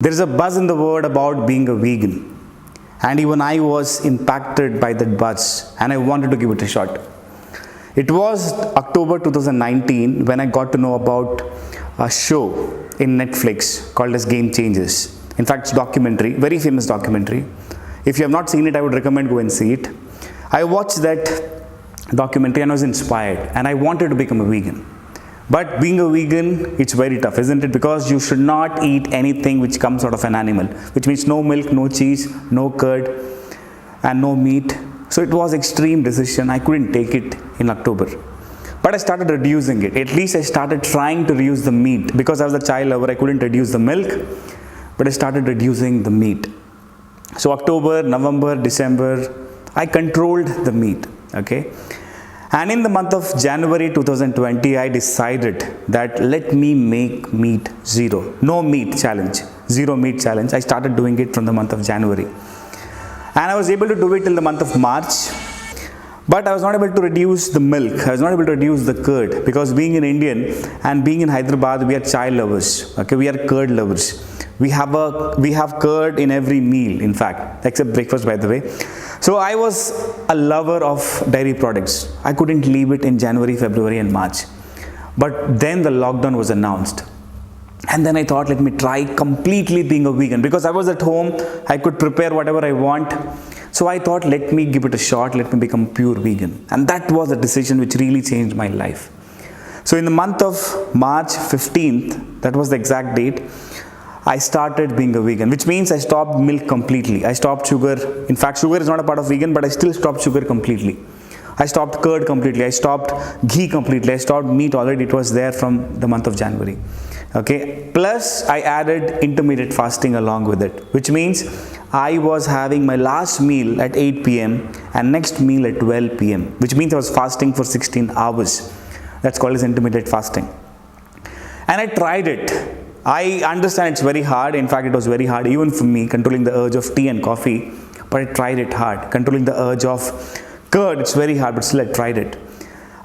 There is a buzz in the world about being a vegan, and even I was impacted by that buzz and I wanted to give it a shot. It was October 2019 when I got to know about a show in Netflix called as Game Changers. In fact, it's a documentary, very famous documentary. If you have not seen it, I would recommend go and see it. I watched that documentary and I was inspired and I wanted to become a vegan. But being a vegan, it's very tough, isn't it? Because you should not eat anything which comes out of an animal, which means no milk, no cheese, no curd, and no meat. So it was extreme decision. I couldn't take it in October. But I started reducing it. At least I started trying to reduce the meat. Because I was a child lover, I couldn't reduce the milk, but I started reducing the meat. So October, November, December, I controlled the meat, okay? And in the month of January 2020, I decided that let me make meat zero. No meat challenge, zero meat challenge. I started doing it from the month of January. And I was able to do it till the month of March. But I was not able to reduce the milk. I was not able to reduce the curd. Because being an Indian and being in Hyderabad, we are child lovers. Okay, we are curd lovers. We have curd in every meal, in fact, except breakfast, by the way. So I was a lover of dairy products. I couldn't leave it in January, February and March. But then the lockdown was announced. And then I thought, let me try completely being a vegan. Because I was at home, I could prepare whatever I want. So I thought, let me give it a shot, let me become pure vegan. And that was a decision which really changed my life. So in the month of March 15th, that was the exact date, I started being a vegan, which means I stopped milk completely. I stopped sugar. In fact, sugar is not a part of vegan, but I still stopped sugar completely. I stopped curd completely. I stopped ghee completely. I stopped meat already. It was there from the month of January. Okay. Plus, I added intermittent fasting along with it, which means I was having my last meal at 8 p.m. and next meal at 12 p.m., which means I was fasting for 16 hours. That's called as intermittent fasting. And I tried it. I understand it's very hard. In fact, it was very hard even for me, controlling the urge of tea and coffee. But I tried it hard. Controlling the urge of curd, it's very hard, but still I tried it.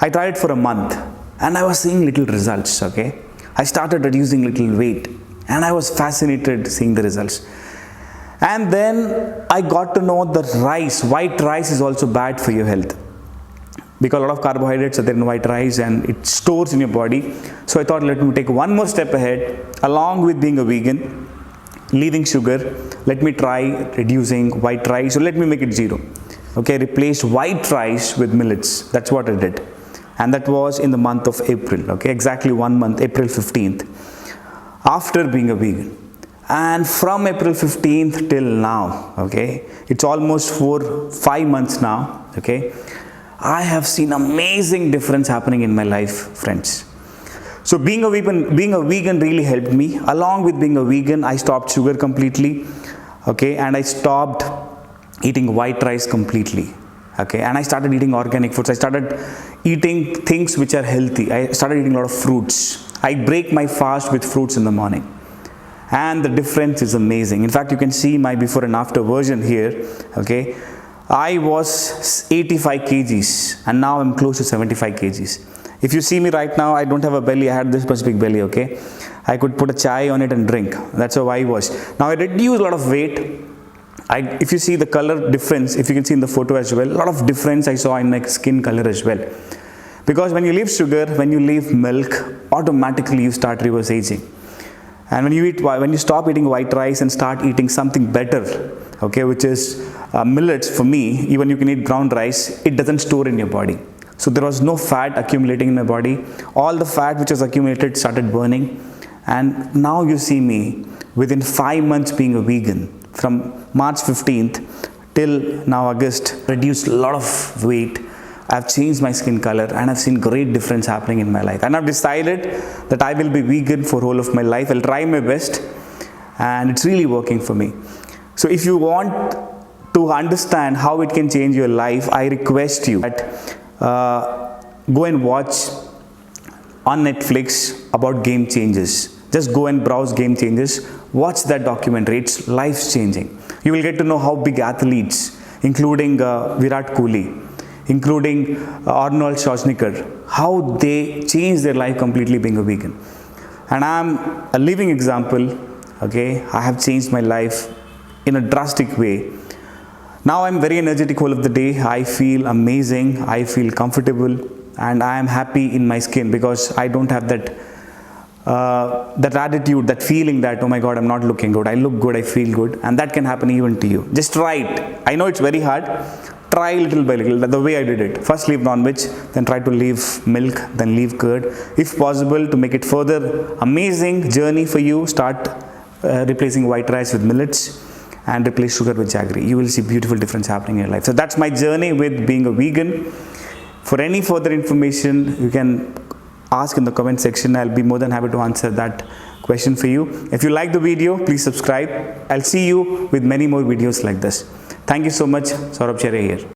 I tried it for a month and I was seeing little results, okay? I started reducing little weight and I was fascinated seeing the results. And then I got to know that white rice is also bad for your health. Because a lot of carbohydrates are there in white rice and it stores in your body. So I thought, let me take one more step ahead. Along with being a vegan, leaving sugar, let me try reducing white rice. So let me make it zero. Okay, replace white rice with millets. That's what I did. And that was in the month of April. Okay, exactly 1 month, April 15th. After being a vegan. And from April 15th till now, okay, it's almost 5 months now, okay. I have seen amazing difference happening in my life, friends. So being a vegan really helped me. Along with being a vegan, I stopped sugar completely, okay, and I stopped eating white rice completely, okay, and I started eating organic foods. I started eating things which are healthy. I started eating a lot of fruits. I break my fast with fruits in the morning. And the difference is amazing. In fact, you can see my before and after version here, okay. I was 85 kgs and now I'm close to 75 kgs. If you see me right now, I don't have a belly. I had this much big belly, okay. I could put a chai on it and drink. That's how I was. Now I reduced a lot of weight. If you see the color difference, if you can see in the photo as well, a lot of difference I saw in my skin color as well. Because when you leave sugar, when you leave milk, automatically you start reverse aging. And when you stop eating white rice and start eating something better, okay, which is millets for me, even you can eat brown rice, it doesn't store in your body. So there was no fat accumulating in my body. All the fat which was accumulated started burning. And now you see me within 5 months being a vegan. From March 15th till now August, reduced a lot of weight. I've changed my skin color and I've seen great difference happening in my life. And I've decided that I will be vegan for whole of my life. I'll try my best and it's really working for me. So if you want to understand how it can change your life, I request you that go and watch on Netflix about Game Changers. Just go and browse Game Changers. Watch that documentary. It's life-changing. You will get to know how big athletes, including Virat Kohli, including Arnold Schwarzenegger, how they changed their life completely being a vegan. And I'm a living example Okay, I have changed my life in a drastic way. Now I'm very energetic whole of the day. I feel amazing. I feel comfortable, and I am happy in my skin because I don't have that attitude, that feeling that, oh my God, I'm not looking good. I look good, I feel good, and that can happen even to you. Just try it. I know it's very hard. Try little by little, the way I did it. First leave non-veg, then try to leave milk, then leave curd. If possible, to make it further amazing journey for you, start replacing white rice with millets and replace sugar with jaggery. You will see beautiful difference happening in your life. So that's my journey with being a vegan. For any further information, you can ask in the comment section. I'll be more than happy to answer that question for you. If you like the video, please subscribe. I'll see you with many more videos like this. Thank you so much. Saurabh Chharia here.